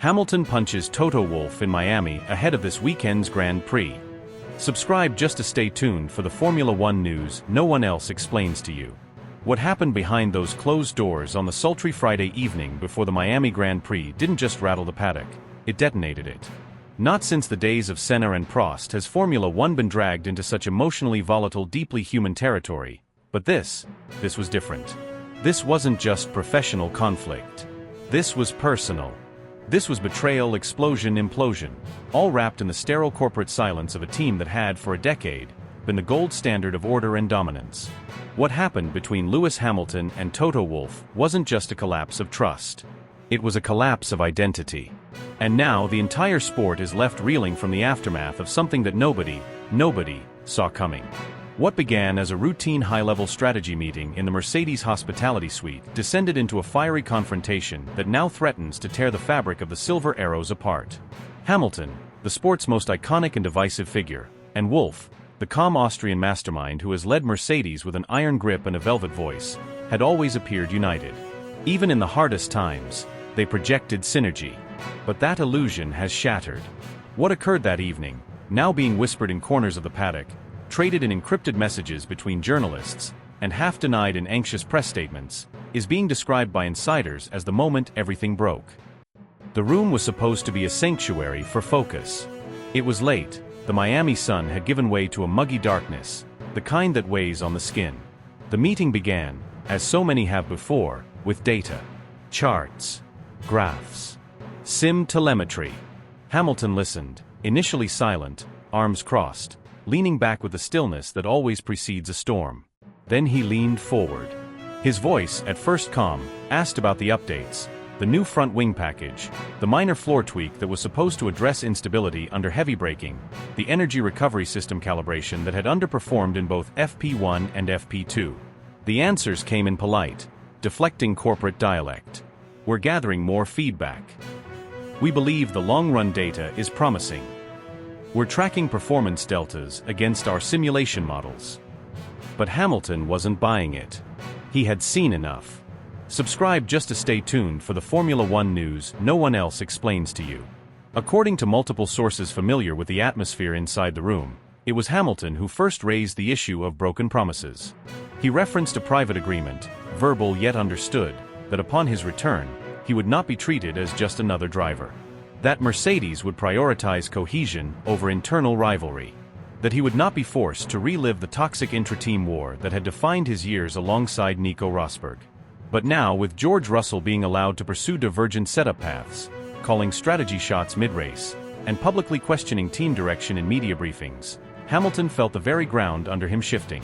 Hamilton punches Toto Wolff in Miami ahead of this weekend's Grand Prix. Subscribe just to stay tuned for the Formula One news no one else explains to you. What happened behind those closed doors on the sultry Friday evening before the Miami Grand Prix didn't just rattle the paddock, it detonated it. Not since the days of Senna and Prost has Formula One been dragged into such emotionally volatile, deeply human territory. But this was different. This wasn't just professional conflict. This was personal. This was betrayal, explosion, implosion, all wrapped in the sterile corporate silence of a team that had, for a decade, been the gold standard of order and dominance. What happened between Lewis Hamilton and Toto Wolff wasn't just a collapse of trust. It was a collapse of identity. And now the entire sport is left reeling from the aftermath of something that nobody saw coming. What began as a routine high-level strategy meeting in the Mercedes hospitality suite descended into a fiery confrontation that now threatens to tear the fabric of the Silver Arrows apart. Hamilton, the sport's most iconic and divisive figure, and Wolff, the calm Austrian mastermind who has led Mercedes with an iron grip and a velvet voice, had always appeared united. Even in the hardest times, they projected synergy. But that illusion has shattered. What occurred that evening, now being whispered in corners of the paddock, traded in encrypted messages between journalists, and half denied in anxious press statements, is being described by insiders as the moment everything broke. The room was supposed to be a sanctuary for focus. It was late, the Miami sun had given way to a muggy darkness, the kind that weighs on the skin. The meeting began, as so many have before, with data. Charts. Graphs. Sim telemetry. Hamilton listened, initially silent, arms crossed, leaning back with the stillness that always precedes a storm. Then he leaned forward. His voice, at first calm, asked about the updates, the new front wing package, the minor floor tweak that was supposed to address instability under heavy braking, the energy recovery system calibration that had underperformed in both FP1 and FP2. The answers came in polite, deflecting corporate dialect. We're gathering more feedback. We believe the long-run data is promising. We're tracking performance deltas against our simulation models. But Hamilton wasn't buying it. He had seen enough. Subscribe just to stay tuned for the Formula One news no one else explains to you. According to multiple sources familiar with the atmosphere inside the room, it was Hamilton who first raised the issue of broken promises. He referenced a private agreement, verbal yet understood, that upon his return, he would not be treated as just another driver. That Mercedes would prioritize cohesion over internal rivalry. That he would not be forced to relive the toxic intra-team war that had defined his years alongside Nico Rosberg. But now, with George Russell being allowed to pursue divergent setup paths, calling strategy shots mid-race, and publicly questioning team direction in media briefings, Hamilton felt the very ground under him shifting.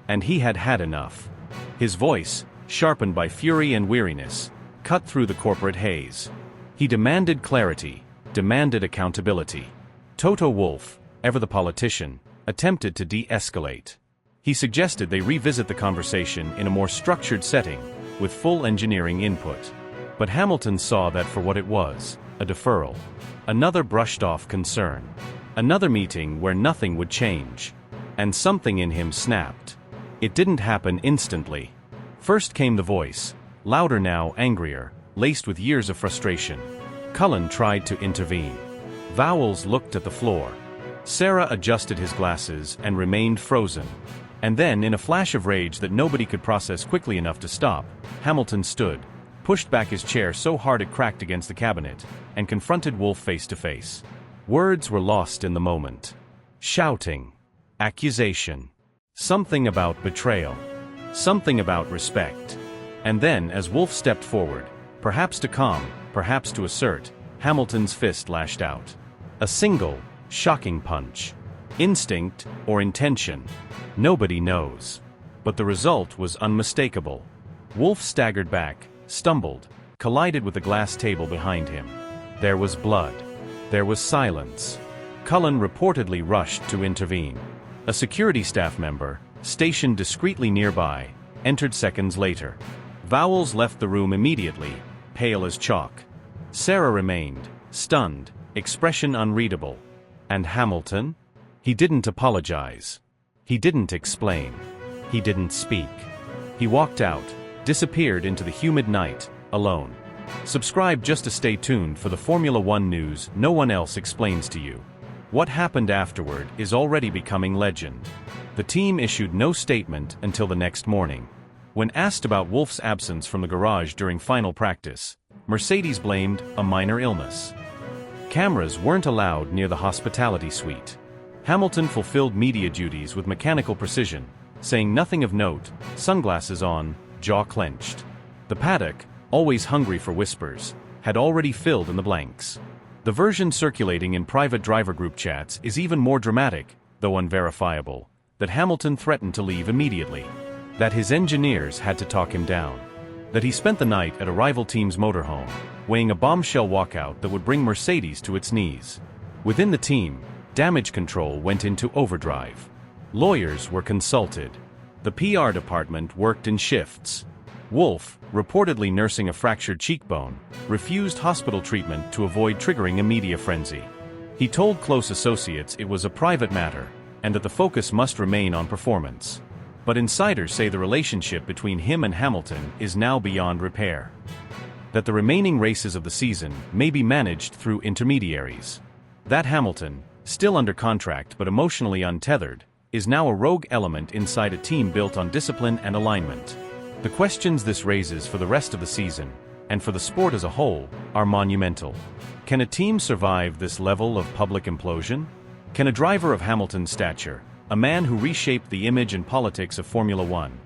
And he had had enough. His voice, sharpened by fury and weariness, cut through the corporate haze. He demanded clarity, demanded accountability. Toto Wolff, ever the politician, attempted to de-escalate. He suggested they revisit the conversation in a more structured setting, with full engineering input. But Hamilton saw that for what it was, a deferral. Another brushed-off concern. Another meeting where nothing would change. And something in him snapped. It didn't happen instantly. First came the voice, louder now, angrier, laced with years of frustration. Cullen tried to intervene. Vowles looked at the floor. Sarah adjusted his glasses and remained frozen. And then, in a flash of rage that nobody could process quickly enough to stop, Hamilton stood, pushed back his chair so hard it cracked against the cabinet, and confronted Wolff face to face. Words were lost in the moment. Shouting. Accusation. Something about betrayal. Something about respect. And then, as Wolff stepped forward, perhaps to calm, perhaps to assert, Hamilton's fist lashed out. A single, shocking punch. Instinct or intention? Nobody knows. But the result was unmistakable. Wolff staggered back, stumbled, collided with the glass table behind him. There was blood. There was silence. Cullen reportedly rushed to intervene. A security staff member, stationed discreetly nearby, entered seconds later. Vowles left the room immediately, pale as chalk. Sarah remained, stunned, expression unreadable. And Hamilton? He didn't apologize. He didn't explain. He didn't speak. He walked out, disappeared into the humid night, alone. Subscribe just to stay tuned for the Formula One news no one else explains to you. What happened afterward is already becoming legend. The team issued no statement until the next morning. When asked about Wolff's absence from the garage during final practice, Mercedes blamed a minor illness. Cameras weren't allowed near the hospitality suite. Hamilton fulfilled media duties with mechanical precision, saying nothing of note, sunglasses on, jaw clenched. The paddock, always hungry for whispers, had already filled in the blanks. The version circulating in private driver group chats is even more dramatic, though unverifiable, that Hamilton threatened to leave immediately, that his engineers had to talk him down, that he spent the night at a rival team's motorhome, weighing a bombshell walkout that would bring Mercedes to its knees. Within the team, damage control went into overdrive. Lawyers were consulted. The PR department worked in shifts. Wolff, reportedly nursing a fractured cheekbone, refused hospital treatment to avoid triggering a media frenzy. He told close associates it was a private matter, and that the focus must remain on performance. But insiders say the relationship between him and Hamilton is now beyond repair. That the remaining races of the season may be managed through intermediaries. That Hamilton, still under contract but emotionally untethered, is now a rogue element inside a team built on discipline and alignment. The questions this raises for the rest of the season, and for the sport as a whole, are monumental. Can a team survive this level of public implosion? Can a driver of Hamilton's stature, a man who reshaped the image and politics of Formula One,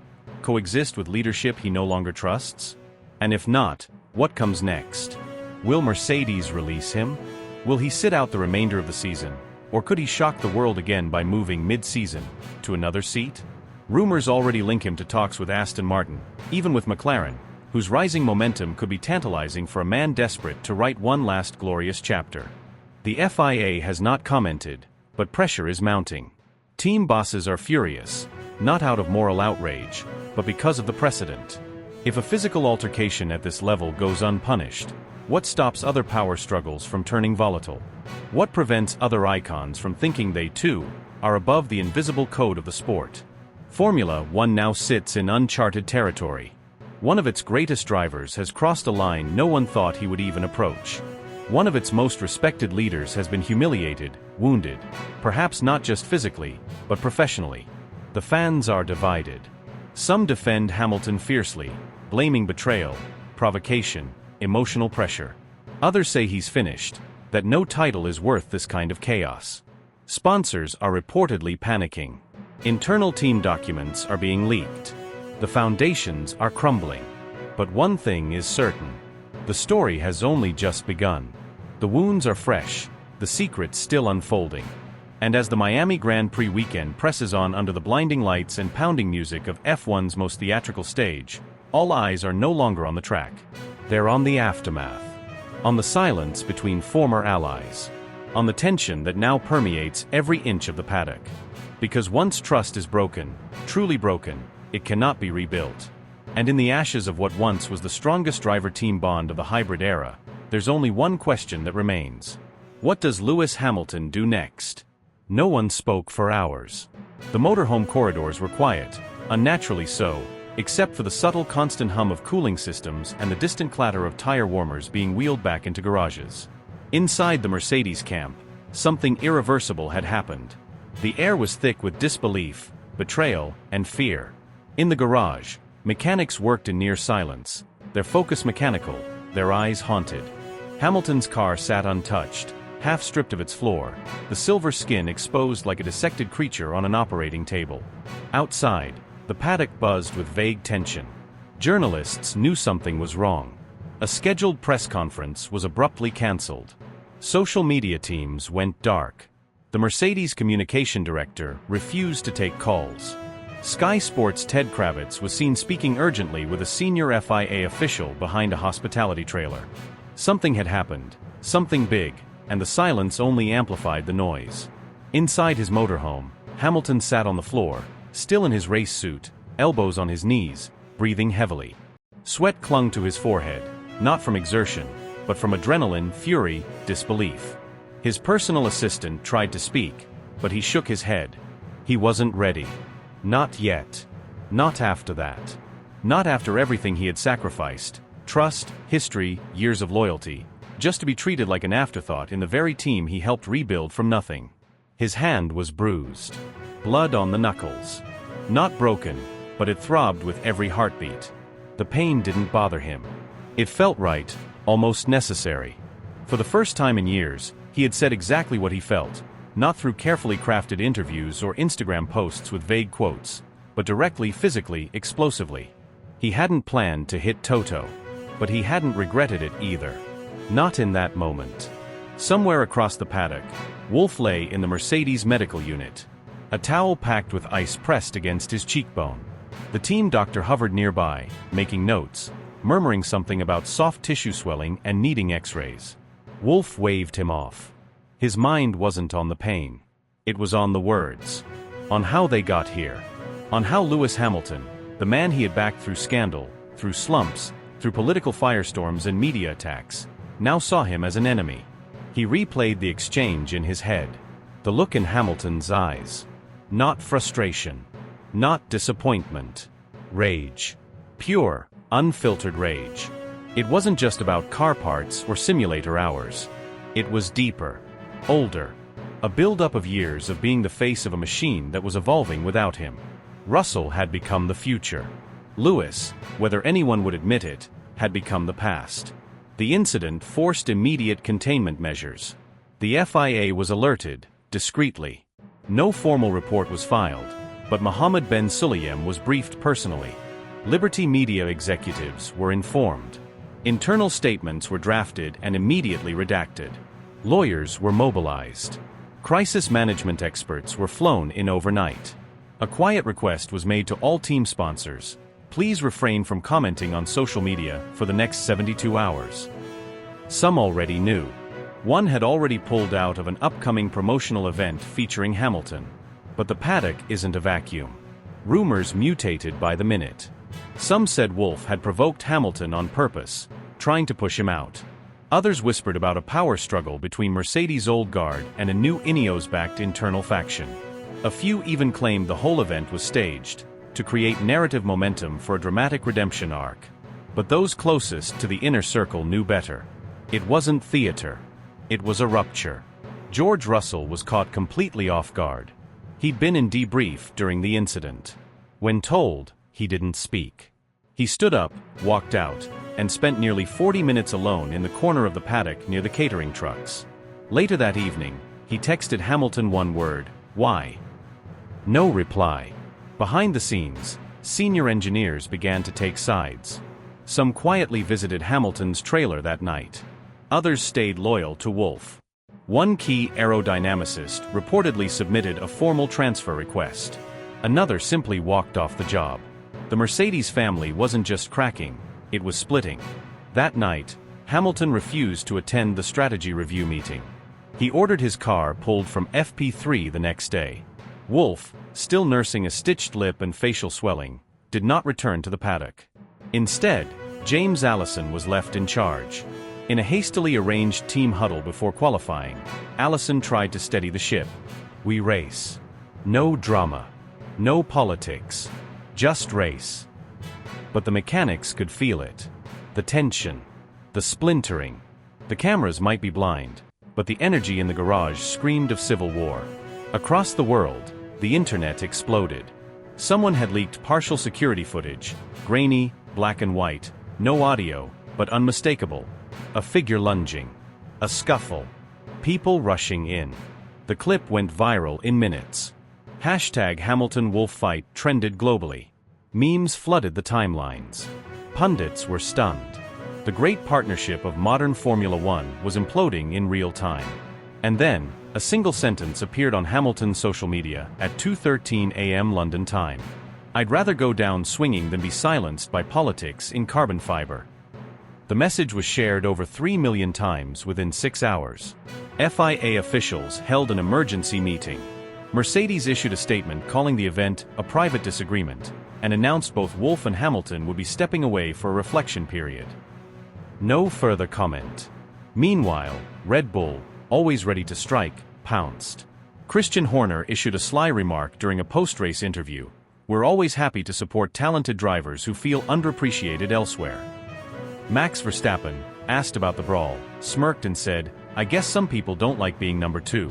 coexist with leadership he no longer trusts? And if not, what comes next? Will Mercedes release him? Will he sit out the remainder of the season, or could he shock the world again by moving mid-season to another seat? Rumors already link him to talks with Aston Martin, even with McLaren, whose rising momentum could be tantalizing for a man desperate to write one last glorious chapter. The FIA has not commented, but pressure is mounting. Team bosses are furious, not out of moral outrage, but because of the precedent. If a physical altercation at this level goes unpunished, what stops other power struggles from turning volatile? What prevents other icons from thinking they, too, are above the invisible code of the sport? Formula One now sits in uncharted territory. One of its greatest drivers has crossed a line no one thought he would even approach. One of its most respected leaders has been humiliated, wounded, perhaps not just physically, but professionally. The fans are divided. Some defend Hamilton fiercely, blaming betrayal, provocation, emotional pressure. Others say he's finished, that no title is worth this kind of chaos. Sponsors are reportedly panicking. Internal team documents are being leaked. The foundations are crumbling. But one thing is certain. The story has only just begun. The wounds are fresh, the secrets still unfolding. And as the Miami Grand Prix weekend presses on under the blinding lights and pounding music of F1's most theatrical stage, all eyes are no longer on the track. They're on the aftermath. On the silence between former allies. On the tension that now permeates every inch of the paddock. Because once trust is broken, truly broken, it cannot be rebuilt. And in the ashes of what once was the strongest driver-team bond of the hybrid era, there's only one question that remains. What does Lewis Hamilton do next? No one spoke for hours. The motorhome corridors were quiet, unnaturally so, except for the subtle constant hum of cooling systems and the distant clatter of tire warmers being wheeled back into garages. Inside the Mercedes camp, something irreversible had happened. The air was thick with disbelief, betrayal, and fear. In the garage, mechanics worked in near silence, their focus mechanical, their eyes haunted. Hamilton's car sat untouched, half stripped of its floor, the silver skin exposed like a dissected creature on an operating table. Outside, the paddock buzzed with vague tension. Journalists knew something was wrong. A scheduled press conference was abruptly cancelled. Social media teams went dark. The Mercedes communication director refused to take calls. Sky Sports' Ted Kravitz was seen speaking urgently with a senior FIA official behind a hospitality trailer. Something had happened, something big, and the silence only amplified the noise. Inside his motorhome, Hamilton sat on the floor, still in his race suit, elbows on his knees, breathing heavily. Sweat clung to his forehead, not from exertion, but from adrenaline, fury, disbelief. His personal assistant tried to speak, but he shook his head. He wasn't ready. Not yet. Not after that. Not after everything he had sacrificed, Trust, history, years of loyalty, just to be treated like an afterthought in the very team he helped rebuild from nothing. His hand was bruised. Blood on the knuckles. Not broken, but it throbbed with every heartbeat. The pain didn't bother him. It felt right, almost necessary. For the first time in years, he had said exactly what he felt, not through carefully crafted interviews or Instagram posts with vague quotes, but directly, physically, explosively. He hadn't planned to hit Toto, but he hadn't regretted it either. Not in that moment. Somewhere across the paddock, Wolff lay in the Mercedes medical unit. A towel packed with ice pressed against his cheekbone. The team doctor hovered nearby, making notes, murmuring something about soft tissue swelling and needing x-rays. Wolff waved him off. His mind wasn't on the pain. It was on the words. On how they got here. On how Lewis Hamilton, the man he had backed through scandal, through slumps, through political firestorms and media attacks, now saw him as an enemy. He replayed the exchange in his head. The look in Hamilton's eyes. Not frustration. Not disappointment. Rage. Pure, unfiltered rage. It wasn't just about car parts or simulator hours. It was deeper. Older. A build-up of years of being the face of a machine that was evolving without him. Russell had become the future. Lewis, whether anyone would admit it, had become the past. The incident forced immediate containment measures. The FIA was alerted, discreetly. No formal report was filed, but Mohammed Ben Sulayem was briefed personally. Liberty Media executives were informed. Internal statements were drafted and immediately redacted. Lawyers were mobilized. Crisis management experts were flown in overnight. A quiet request was made to all team sponsors. Please refrain from commenting on social media for the next 72 hours. Some already knew. One had already pulled out of an upcoming promotional event featuring Hamilton. But the paddock isn't a vacuum. Rumors mutated by the minute. Some said Wolff had provoked Hamilton on purpose, trying to push him out. Others whispered about a power struggle between Mercedes' old guard and a new Ineos-backed internal faction. A few even claimed the whole event was staged, to create narrative momentum for a dramatic redemption arc. But those closest to the inner circle knew better. It wasn't theater. It was a rupture. George Russell was caught completely off guard. He'd been in debrief during the incident. When told, he didn't speak. He stood up, walked out, and spent nearly 40 minutes alone in the corner of the paddock near the catering trucks. Later that evening, he texted Hamilton one word, "Why?" No reply. Behind the scenes, senior engineers began to take sides. Some quietly visited Hamilton's trailer that night. Others stayed loyal to Wolff. One key aerodynamicist reportedly submitted a formal transfer request. Another simply walked off the job. The Mercedes family wasn't just cracking, it was splitting. That night, Hamilton refused to attend the strategy review meeting. He ordered his car pulled from FP3 the next day. Wolff, still nursing a stitched lip and facial swelling, did not return to the paddock. Instead, James Allison was left in charge. In a hastily arranged team huddle before qualifying, Allison tried to steady the ship. "We race. No drama. No politics. Just race." But the mechanics could feel it. The tension. The splintering. The cameras might be blind, but the energy in the garage screamed of civil war. Across the world, the internet exploded. Someone had leaked partial security footage, grainy, black and white, no audio, but unmistakable. A figure lunging. A scuffle. People rushing in. The clip went viral in minutes. Hashtag Hamilton Wolff fight trended globally. Memes flooded the timelines. Pundits were stunned. The great partnership of modern Formula One was imploding in real time. And then, a single sentence appeared on Hamilton's social media at 2:13 a.m. London time. "I'd rather go down swinging than be silenced by politics in carbon fiber." The message was shared over 3 million times within 6 hours. FIA officials held an emergency meeting. Mercedes issued a statement calling the event a private disagreement, and announced both Wolff and Hamilton would be stepping away for a reflection period. No further comment. Meanwhile, Red Bull, always ready to strike, pounced. Christian Horner issued a sly remark during a post-race interview: "We're always happy to support talented drivers who feel underappreciated elsewhere." Max Verstappen, asked about the brawl, smirked and said, "I guess some people don't like being number 2.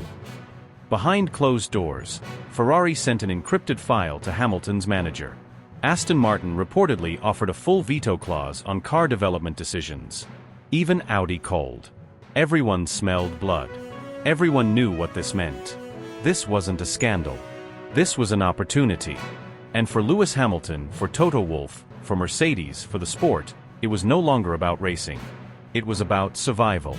Behind closed doors, Ferrari sent an encrypted file to Hamilton's manager. Aston Martin reportedly offered a full veto clause on car development decisions. Even Audi called. Everyone smelled blood. Everyone knew what this meant. This wasn't a scandal. This was an opportunity. And for Lewis Hamilton, for Toto Wolff, for Mercedes, for the sport, it was no longer about racing. It was about survival.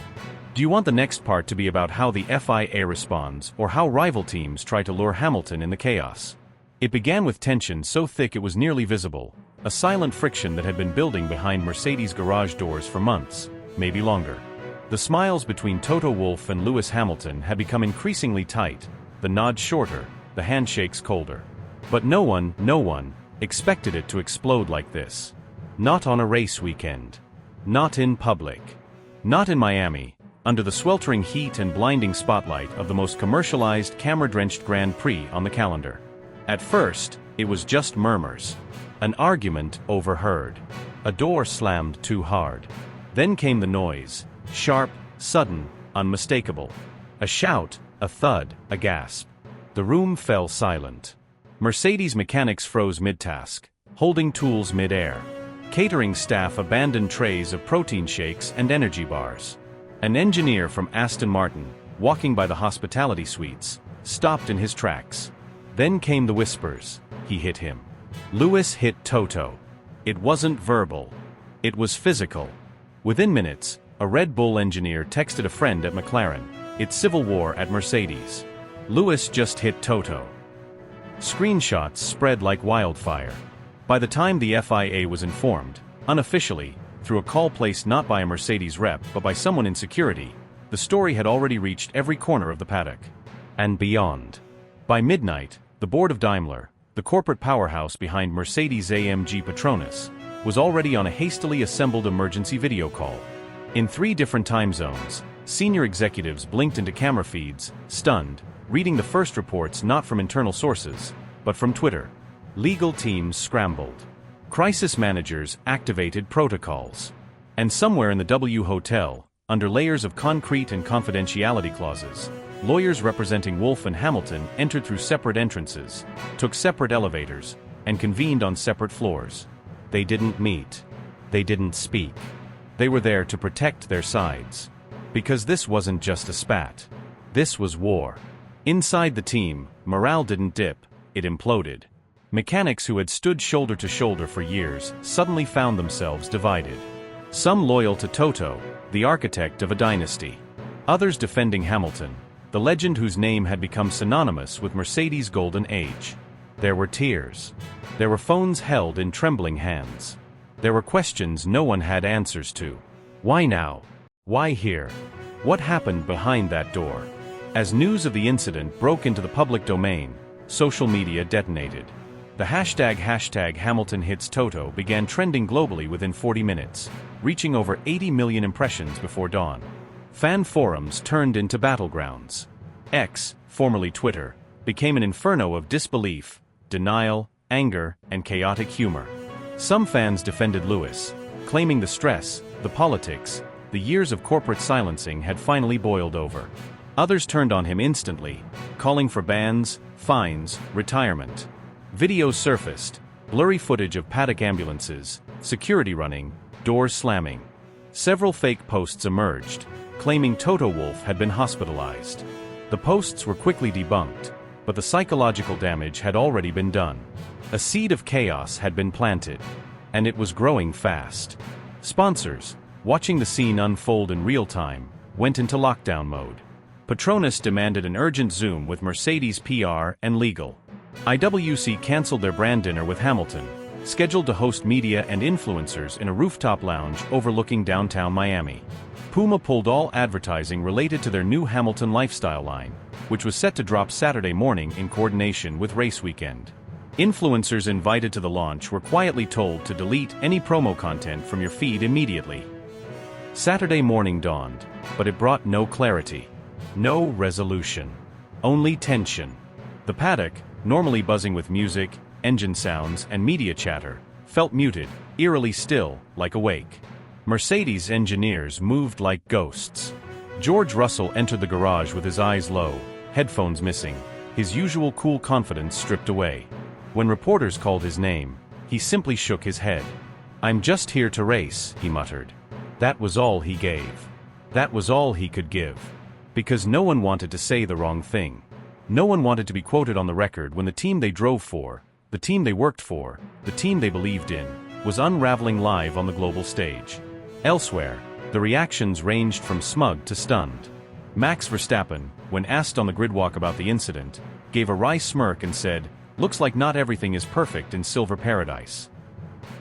Do you want the next part to be about how the FIA responds, or how rival teams try to lure Hamilton in the chaos? It began with tension so thick it was nearly visible, a silent friction that had been building behind Mercedes' garage doors for months, maybe longer. The smiles between Toto Wolff and Lewis Hamilton had become increasingly tight, the nods shorter, the handshakes colder. But no one expected it to explode like this. Not on a race weekend. Not in public. Not in Miami, under the sweltering heat and blinding spotlight of the most commercialized, camera-drenched Grand Prix on the calendar. At first, it was just murmurs. An argument overheard. A door slammed too hard. Then came the noise, sharp, sudden, unmistakable. A shout, a thud, a gasp. The room fell silent. Mercedes mechanics froze mid-task, holding tools mid-air. Catering staff abandoned trays of protein shakes and energy bars. An engineer from Aston Martin, walking by the hospitality suites, stopped in his tracks. Then came the whispers. He hit him. Lewis hit Toto. It wasn't verbal. It was physical. Within minutes, a Red Bull engineer texted a friend at McLaren, "It's civil war at Mercedes. Lewis just hit Toto." Screenshots spread like wildfire. By the time the FIA was informed, unofficially, through a call placed not by a Mercedes rep but by someone in security, the story had already reached every corner of the paddock. And beyond. By midnight, the board of Daimler, the corporate powerhouse behind Mercedes-AMG Petronas, was already on a hastily assembled emergency video call. In 3 different time zones, senior executives blinked into camera feeds, stunned, reading the first reports not from internal sources, but from Twitter. Legal teams scrambled. Crisis managers activated protocols. And somewhere in the W Hotel, under layers of concrete and confidentiality clauses, lawyers representing Wolff and Hamilton entered through separate entrances, took separate elevators, and convened on separate floors. They didn't meet. They didn't speak. They were there to protect their sides. Because this wasn't just a spat. This was war. Inside the team, morale didn't dip, it imploded. Mechanics who had stood shoulder to shoulder for years suddenly found themselves divided. Some loyal to Toto, the architect of a dynasty. Others defending Hamilton, the legend whose name had become synonymous with Mercedes' golden age. There were tears. There were phones held in trembling hands. There were questions no one had answers to. Why now? Why here? What happened behind that door? As news of the incident broke into the public domain, social media detonated. The hashtag Hamilton hits Toto began trending globally within 40 minutes, reaching over 80 million impressions before dawn. Fan forums turned into battlegrounds. X, formerly Twitter, became an inferno of disbelief, denial, anger, and chaotic humor. Some fans defended Lewis, claiming the stress, the politics, the years of corporate silencing had finally boiled over. Others turned on him instantly, calling for bans, fines, retirement. Videos surfaced, blurry footage of paddock ambulances, security running, doors slamming. Several fake posts emerged, claiming Toto Wolff had been hospitalized. The posts were quickly debunked, but the psychological damage had already been done. A seed of chaos had been planted, and it was growing fast. Sponsors, watching the scene unfold in real time, went into lockdown mode. Petronas demanded an urgent Zoom with Mercedes PR and legal. IWC canceled their brand dinner with Hamilton, scheduled to host media and influencers in a rooftop lounge overlooking downtown Miami. Puma pulled all advertising related to their new Hamilton lifestyle line, which was set to drop Saturday morning in coordination with race weekend. Influencers invited to the launch were quietly told to delete any promo content from your feed immediately. Saturday morning dawned, but it brought no clarity. No resolution. Only tension. The paddock, normally buzzing with music, engine sounds, and media chatter, felt muted, eerily still, like awake. Mercedes engineers moved like ghosts. George Russell entered the garage with his eyes low, headphones missing, his usual cool confidence stripped away. When reporters called his name, he simply shook his head. "I'm just here to race," he muttered. That was all he gave. That was all he could give. Because no one wanted to say the wrong thing. No one wanted to be quoted on the record when the team they drove for, the team they worked for, the team they believed in, was unraveling live on the global stage. Elsewhere, the reactions ranged from smug to stunned. Max Verstappen, when asked on the gridwalk about the incident, gave a wry smirk and said, "Looks like not everything is perfect in Silver Paradise."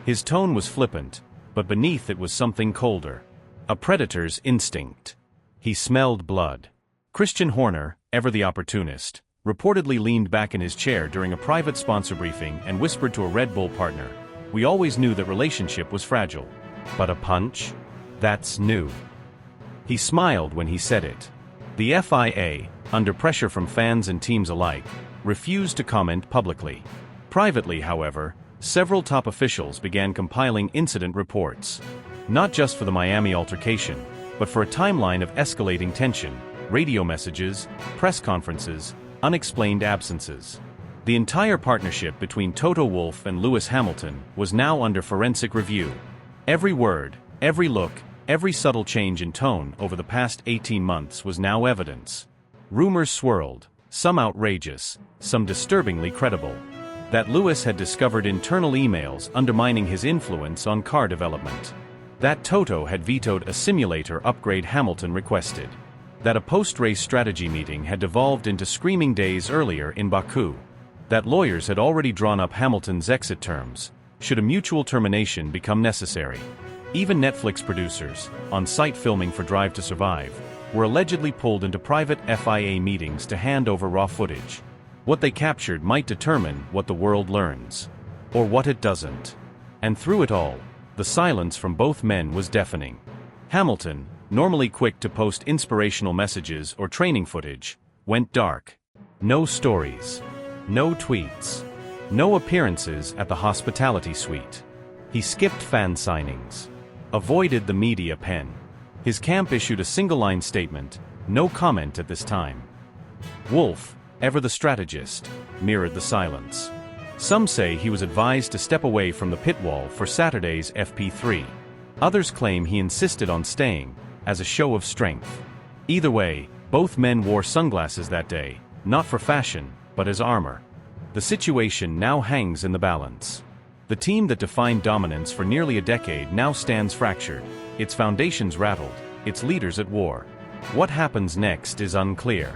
His tone was flippant, but beneath it was something colder. A predator's instinct. He smelled blood. Christian Horner, ever the opportunist, reportedly leaned back in his chair during a private sponsor briefing and whispered to a Red Bull partner, "We always knew that relationship was fragile. But a punch? That's new." He smiled when he said it. The FIA, under pressure from fans and teams alike, refused to comment publicly. Privately, however, several top officials began compiling incident reports. Not just for the Miami altercation, but for a timeline of escalating tension, radio messages, press conferences, unexplained absences. The entire partnership between Toto Wolff and Lewis Hamilton was now under forensic review. Every word, every look, every subtle change in tone over the past 18 months was now evidence. Rumors swirled, some outrageous, some disturbingly credible. That Lewis had discovered internal emails undermining his influence on car development. That Toto had vetoed a simulator upgrade Hamilton requested. That a post-race strategy meeting had devolved into screaming days earlier in Baku. That lawyers had already drawn up Hamilton's exit terms, should a mutual termination become necessary. Even Netflix producers, on-site filming for Drive to Survive, were allegedly pulled into private FIA meetings to hand over raw footage. What they captured might determine what the world learns. Or what it doesn't. And through it all, the silence from both men was deafening. Hamilton, normally quick to post inspirational messages or training footage, went dark. No stories. No tweets. No appearances at the hospitality suite. He skipped fan signings. Avoided the media pen. His camp issued a single-line statement, "No comment at this time." Wolff, ever the strategist, mirrored the silence. Some say he was advised to step away from the pit wall for Saturday's FP3. Others claim he insisted on staying, as a show of strength. Either way, both men wore sunglasses that day, not for fashion, but as armor. The situation now hangs in the balance. The team that defined dominance for nearly a decade now stands fractured, its foundations rattled, its leaders at war. What happens next is unclear.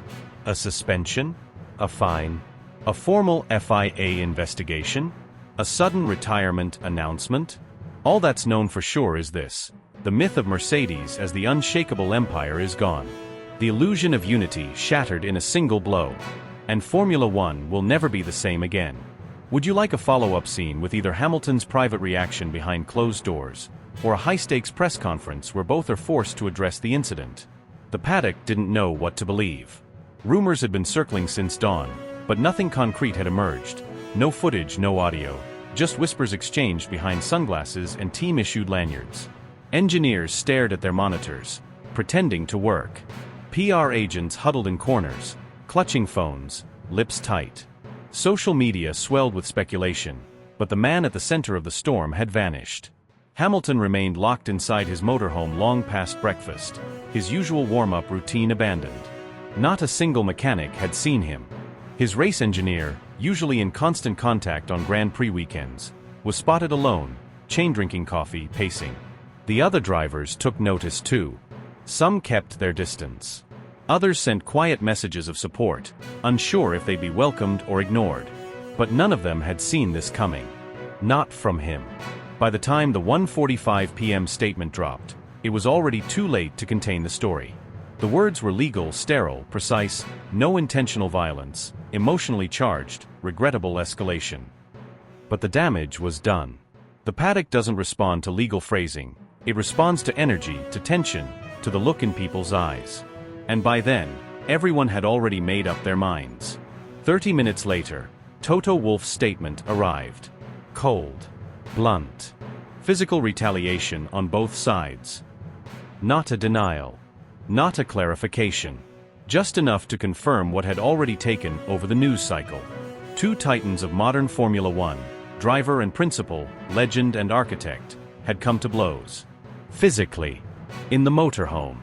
A suspension? A fine? A formal FIA investigation? A sudden retirement announcement? All that's known for sure is this: the myth of Mercedes as the unshakable empire is gone. The illusion of unity shattered in a single blow. And Formula One will never be the same again. Would you like a follow-up scene with either Hamilton's private reaction behind closed doors, or a high-stakes press conference where both are forced to address the incident? The paddock didn't know what to believe. Rumors had been circling since dawn, but nothing concrete had emerged. No footage, no audio, just whispers exchanged behind sunglasses and team-issued lanyards. Engineers stared at their monitors, pretending to work. PR agents huddled in corners, clutching phones, lips tight. Social media swelled with speculation, but the man at the center of the storm had vanished. Hamilton remained locked inside his motorhome long past breakfast, his usual warm-up routine abandoned. Not a single mechanic had seen him. His race engineer, usually in constant contact on Grand Prix weekends, was spotted alone, chain-drinking coffee, pacing. The other drivers took notice too. Some kept their distance. Others sent quiet messages of support, unsure if they'd be welcomed or ignored. But none of them had seen this coming. Not from him. By the time the 1:45 p.m. statement dropped, it was already too late to contain the story. The words were legal, sterile, precise, no intentional violence, emotionally charged, regrettable escalation. But the damage was done. The paddock doesn't respond to legal phrasing. It responds to energy, to tension, to the look in people's eyes. And by then, everyone had already made up their minds. 30 minutes later, Toto Wolff's statement arrived. Cold. Blunt. Physical retaliation on both sides. Not a denial. Not a clarification. Just enough to confirm what had already taken over the news cycle. Two titans of modern Formula One, driver and principal, legend and architect, had come to blows. Physically. In the motorhome.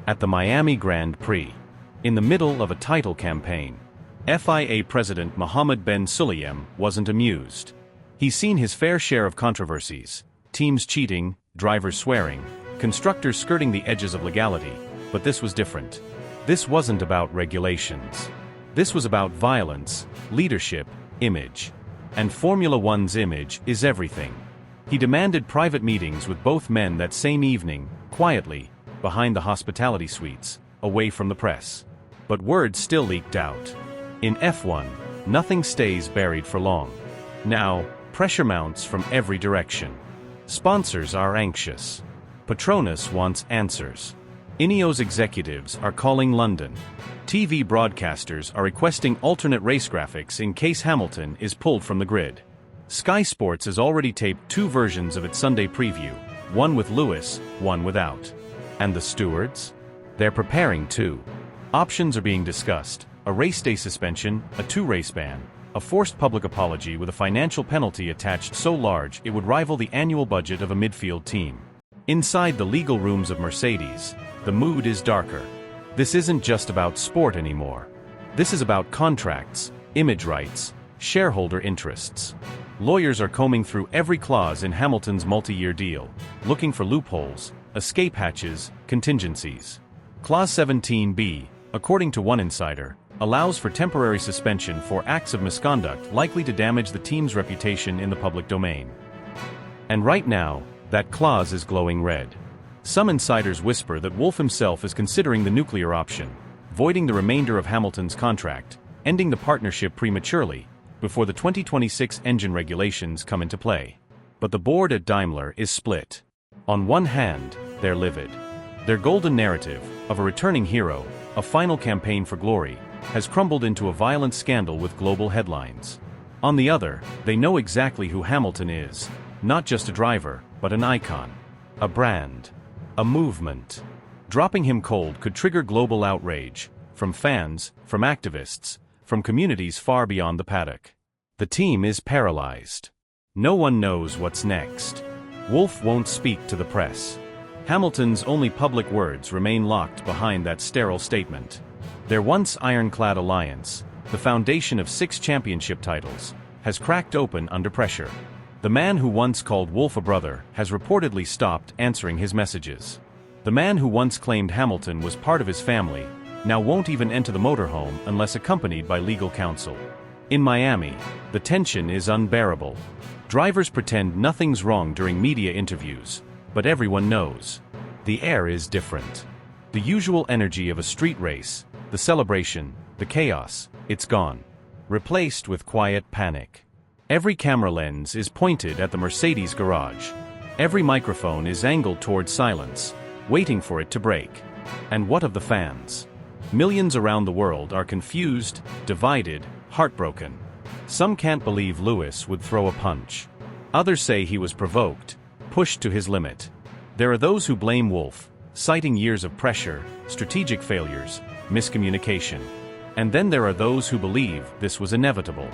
At the Miami Grand Prix. In the middle of a title campaign. FIA President Mohammed bin Sulayem wasn't amused. He's seen his fair share of controversies. Teams cheating, drivers swearing, constructors skirting the edges of legality, but this was different. This wasn't about regulations. This was about violence, leadership, image. And Formula One's image is everything. He demanded private meetings with both men that same evening, quietly, behind the hospitality suites, away from the press. But words still leaked out. In F1, nothing stays buried for long. Now, pressure mounts from every direction. Sponsors are anxious. Petronas wants answers. Ineos executives are calling London. TV broadcasters are requesting alternate race graphics in case Hamilton is pulled from the grid. Sky Sports has already taped two versions of its Sunday preview, one with Lewis, one without. And the stewards? They're preparing too. Options are being discussed: a race day suspension, a two-race ban, a forced public apology with a financial penalty attached so large it would rival the annual budget of a midfield team. Inside the legal rooms of Mercedes, the mood is darker. This isn't just about sport anymore. This is about contracts, image rights, shareholder interests. Lawyers are combing through every clause in Hamilton's multi-year deal, looking for loopholes, escape hatches, contingencies. Clause 17b, according to one insider, allows for temporary suspension for acts of misconduct likely to damage the team's reputation in the public domain. And right now, that clause is glowing red. Some insiders whisper that Wolff himself is considering the nuclear option, voiding the remainder of Hamilton's contract, ending the partnership prematurely, before the 2026 engine regulations come into play. But the board at Daimler is split. On one hand, they're livid. Their golden narrative, of a returning hero, a final campaign for glory, has crumbled into a violent scandal with global headlines. On the other, they know exactly who Hamilton is, not just a driver, but an icon. A brand. A movement. Dropping him cold could trigger global outrage, from fans, from activists, from communities far beyond the paddock. The team is paralyzed. No one knows what's next. Wolff won't speak to the press. Hamilton's only public words remain locked behind that sterile statement. Their once ironclad alliance, the foundation of 6 championship titles, has cracked open under pressure. The man who once called Wolff a brother has reportedly stopped answering his messages. The man who once claimed Hamilton was part of his family now won't even enter the motorhome unless accompanied by legal counsel. In Miami, the tension is unbearable. Drivers pretend nothing's wrong during media interviews, but everyone knows. The air is different. The usual energy of a street race, the celebration, the chaos, it's gone. Replaced with quiet panic. Every camera lens is pointed at the Mercedes garage. Every microphone is angled toward silence, waiting for it to break. And what of the fans? Millions around the world are confused, divided, heartbroken. Some can't believe Lewis would throw a punch. Others say he was provoked, pushed to his limit. There are those who blame Wolff, citing years of pressure, strategic failures, miscommunication. And then there are those who believe this was inevitable.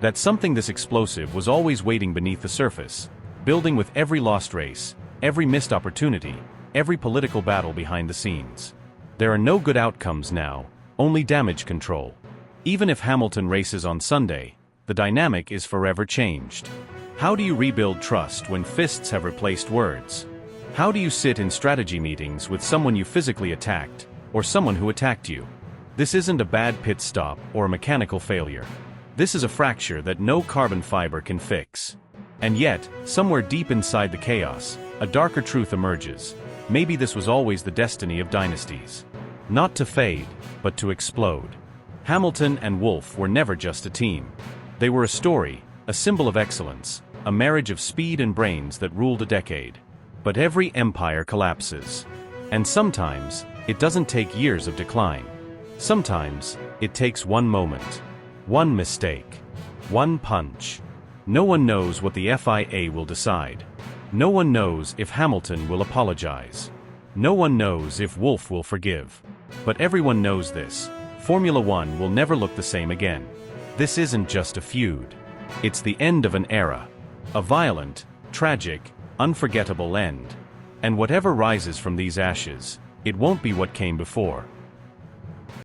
That something this explosive was always waiting beneath the surface, building with every lost race, every missed opportunity, every political battle behind the scenes. There are no good outcomes now, only damage control. Even if Hamilton races on Sunday, the dynamic is forever changed. How do you rebuild trust when fists have replaced words? How do you sit in strategy meetings with someone you physically attacked, or someone who attacked you? This isn't a bad pit stop or a mechanical failure. This is a fracture that no carbon fiber can fix. And yet, somewhere deep inside the chaos, a darker truth emerges. Maybe this was always the destiny of dynasties. Not to fade, but to explode. Hamilton and Wolff were never just a team. They were a story, a symbol of excellence, a marriage of speed and brains that ruled a decade. But every empire collapses. And sometimes, it doesn't take years of decline. Sometimes, it takes one moment. One mistake. One punch. No one knows what the FIA will decide. No one knows if Hamilton will apologize. No one knows if Wolff will forgive. But everyone knows this: Formula One will never look the same again. This isn't just a feud. It's the end of an era. A violent, tragic, unforgettable end. And whatever rises from these ashes, it won't be what came before.